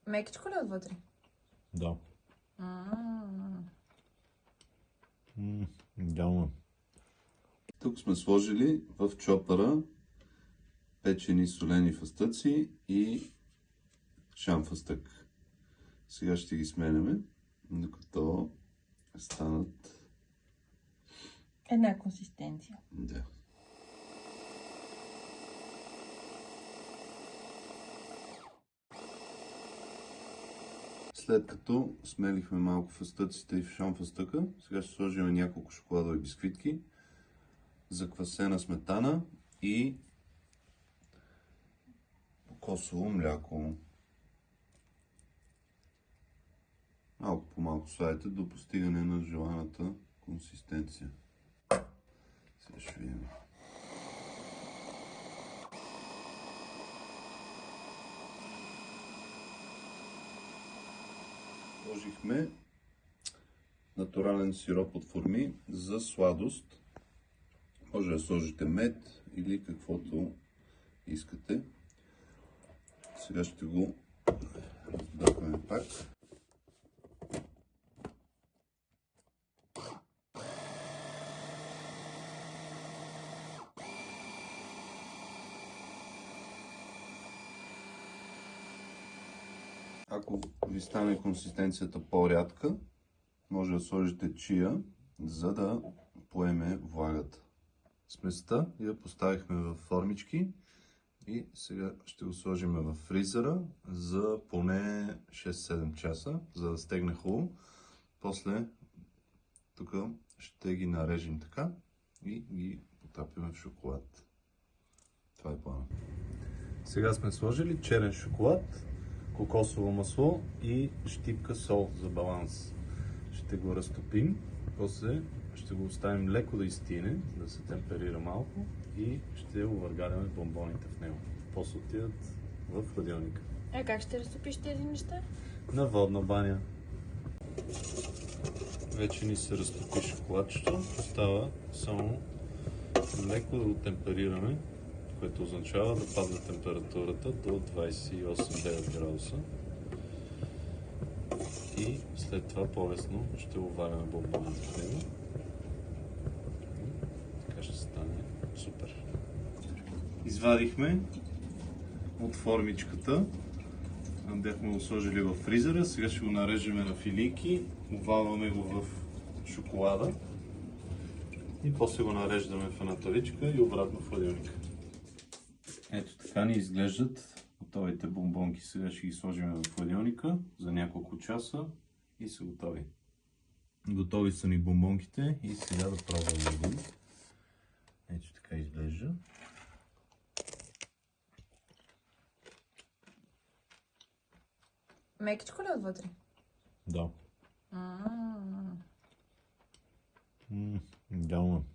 Мекичко ли е отвътре? Да. Идеално. Тук сме сложили в чопъра печени солени фъстъци и шам фъстък. Сега ще ги сменяме, докато станат една консистенция. Да. След като смелихме малко фъстъците и шам фъстъка, сега ще сложим няколко шоколадови бисквитки, заквасена сметана и кокосово мляко. Малко по малко слагайте до постигане на желаната консистенция. Сега ще видим. Сложихме натурален сироп от форми за сладост. Може да сложите мед или каквото искате. Сега ще го раздърпаме пак. Ако ви стане консистенцията по-рядка, може да сложите чия, за да поеме влагата. Сместа я поставихме в формички и сега ще го сложим в фризера за поне 6-7 часа, за да стегне хубаво. После тук ще ги нарежем така и ги потапим в шоколад. Това е плана. Сега сме сложили черен шоколад, кокосово масло и щипка сол за баланс. Ще го разтопим, после ще го оставим леко да изстине, да се темперира малко и ще увъргаляме бомбоните в него. После отидат в хладилника. А как ще разтопиш тези неща? На водна баня. Вече ни се разтопи шоколадчето, остава само леко да го темперираме, което означава да падне температурата до 28-9 градуса. И след това по-лесно ще уваряме бомбоните в него. И така ще стане супер. Извадихме от формичката. Бяхме го сложили в фризера. Сега ще го нарежем на филийки. Овалваме го в шоколада. И после го нареждаме в една тавичка и обратно в хладилника. Ето така ни изглеждат готовите бомбонки. Сега ще ги сложим в хладилника за няколко часа и са готови. Готови са ни бомбонките и сега да пробваме един. Ето така изглежда. Мекичко ли е отвътре? Да. Идеално.